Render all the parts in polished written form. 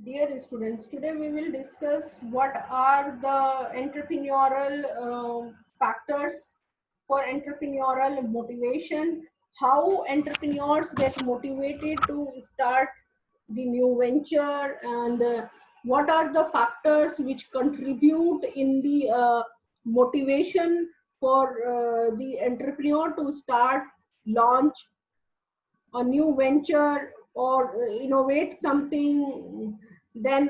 Dear students, today we will discuss what are the entrepreneurial factors for entrepreneurial motivation, how entrepreneurs get motivated to start the new venture, and what are the factors which contribute in the motivation for the entrepreneur to start, launch a new venture or innovate something, then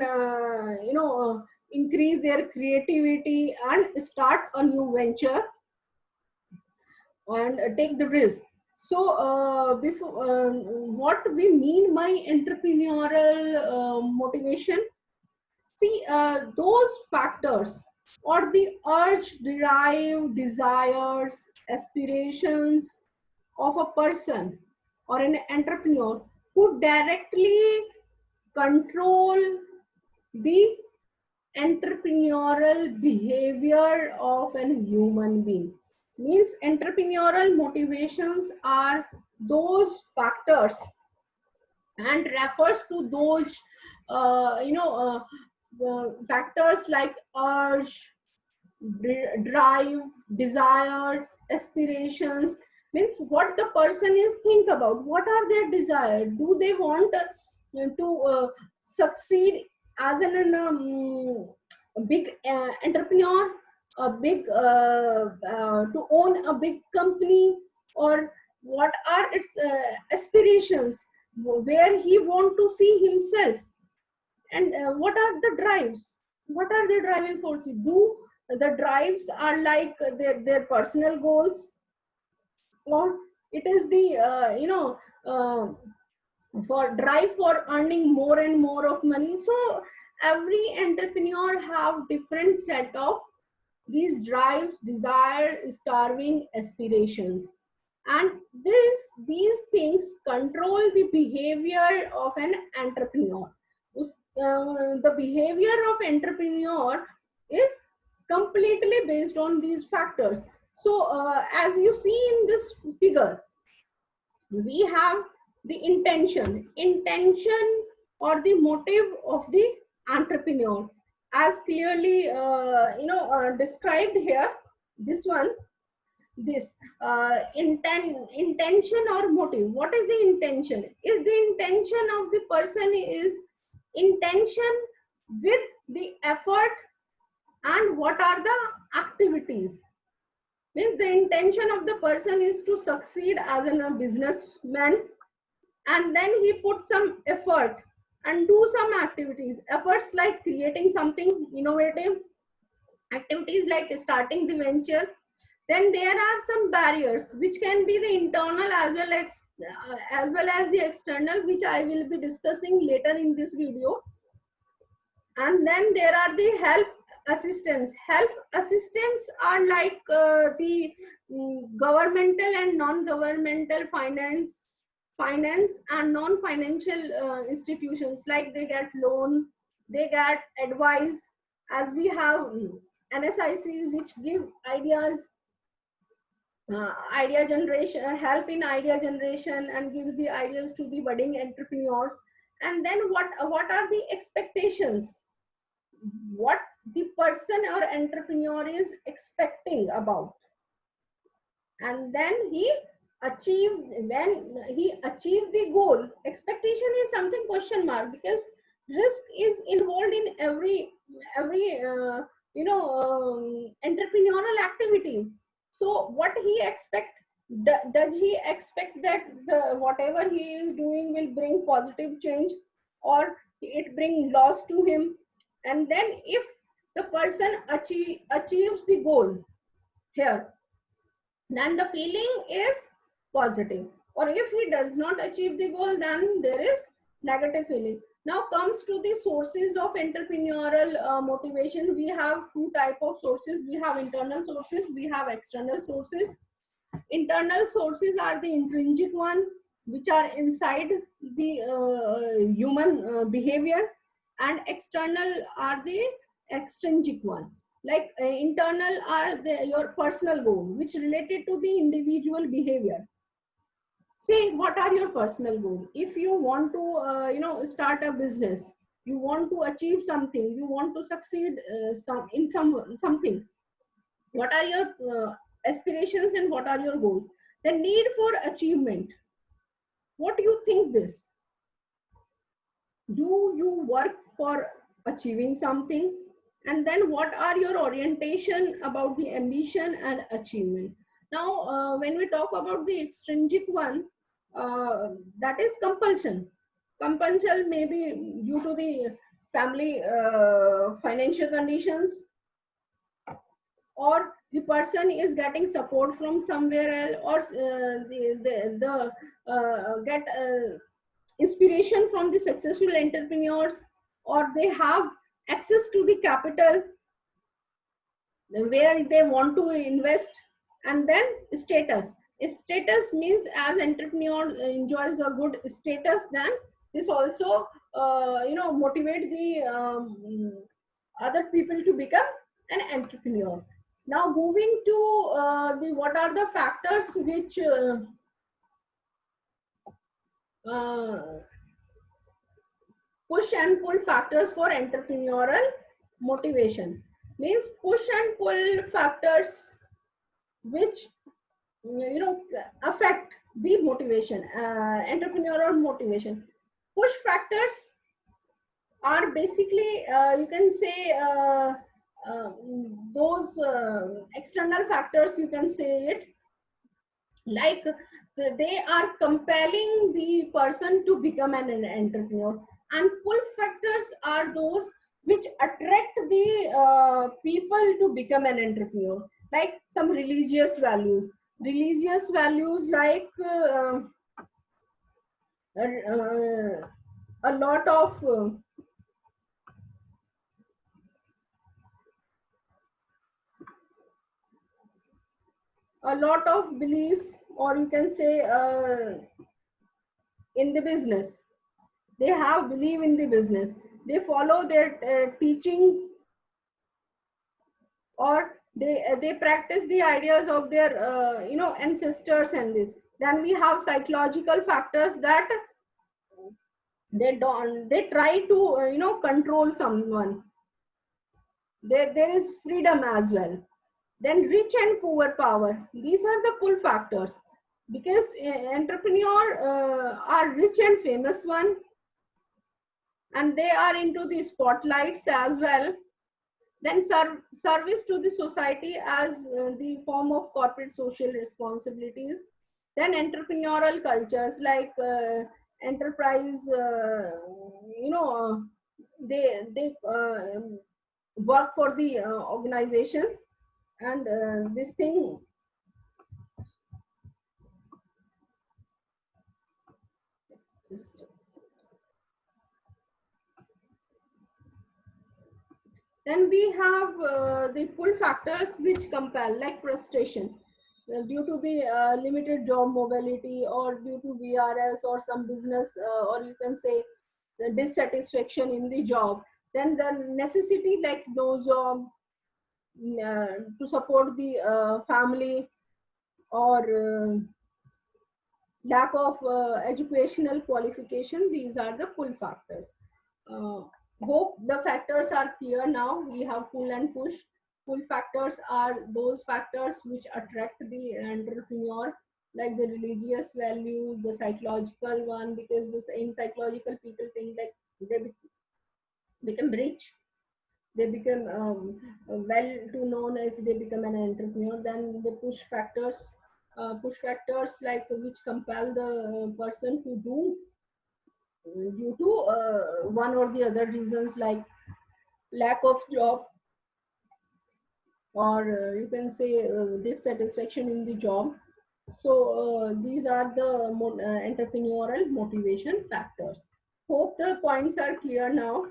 increase their creativity and start a new venture and take the risk. So before what we mean by entrepreneurial motivation, see, those factors or the urge, drive, desires, aspirations of a person or an entrepreneur who directly control the entrepreneurial behavior of an human being. Means entrepreneurial motivations are those factors and refers to those factors like urge, drive, desires, aspirations. Means what the person is think about, what are their desires, do they want to succeed as a big entrepreneur, a big to own a big company, or what are its aspirations, where he want to see himself, and what are the drives, what are the driving forces, do the drives are like their personal goals, or it is the for drive for earning more and more of money. So every entrepreneur have different set of these drives, desire, starving, aspirations, and these things control the behavior of an entrepreneur. The behavior of entrepreneur is completely based on these factors. So as you see in this figure, we have the intention or the motive of the entrepreneur as clearly described here. This one, this intention or motive, what is the intention, is the intention of the person is intention with the effort, and what are the activities. Means the intention of the person is to succeed as a businessman, and then he put some effort and do some activities, efforts like creating something innovative, activities like starting the venture. Then there are some barriers which can be the internal as well as the external, which I will be discussing later in this video. And then there are the help assistants are like the governmental and non-governmental finance and non-financial institutions, like they get loan, they get advice, as we have NSIC, which give ideas, idea generation, help in idea generation, and gives the ideas to the budding entrepreneurs. And then what are the expectations, what the person or entrepreneur is expecting about, and then he achieved, when he achieved the goal. Expectation is something question mark, because risk is involved in every entrepreneurial activities. So what he expect, does he expect that the whatever he is doing will bring positive change, or it bring loss to him? And then if the person achieves the goal here, then the feeling is positive, or if he does not achieve the goal, then there is negative feeling. Now comes to the sources of entrepreneurial motivation. We have two type of sources, we have internal sources, we have external sources. Internal sources are the intrinsic one, which are inside the human behavior, and external are the extrinsic one. Like internal are your personal goal, which related to the individual behavior. See, what are your personal goal? If you want to start a business, you want to achieve something, you want to succeed something. What are your aspirations and what are your goals? The need for achievement. What do you think this? Do you work for achieving something? And then what are your orientation about the ambition and achievement? Now, when we talk about the extrinsic one, that is compulsion. Compulsion may be due to the family financial conditions, or the person is getting support from somewhere else, or get inspiration from the successful entrepreneurs, or they have access to the capital where they want to invest. And then status. If status means as entrepreneur enjoys a good status, then this also motivate the other people to become an entrepreneur. Now moving to the what are the factors which uh, push and pull factors for entrepreneurial motivation. Means push and pull factors which affect the motivation, entrepreneurial motivation. Push factors are basically you can say uh, those external factors, you can say it, like they are compelling the person to become an entrepreneur. And pull factors are those which attract the people to become an entrepreneur, like some religious values, like a lot of belief, or you can say in the business. They have belief in the business, they follow their teaching, or they practice the ideas of their ancestors. And this, then we have psychological factors, that they try to control someone. There is freedom as well. Then rich and poor power, these are the pull factors, because entrepreneur are rich and famous one, and they are into the spotlights as well. Then service to the society as the form of corporate social responsibilities. Then entrepreneurial cultures, like enterprise, they work for the organization. And this thing, just then we have the pull factors which compel, like frustration due to the limited job mobility, or due to VRS, or some business, or you can say the dissatisfaction in the job. Then the necessity, like no job to support the family, or lack of educational qualification. These are the pull factors. uh, Hope the factors are clear now. We have pull and push. Pull factors are those factors which attract the entrepreneur, like the religious value, the psychological one, because this in psychological people think like they become rich, they become well to known if they become an entrepreneur. Then the push factors like which compel the person to do due to one or the other reasons, like lack of job, or you can say dissatisfaction in the job. So these are the entrepreneurial motivation factors. Hope the points are clear now.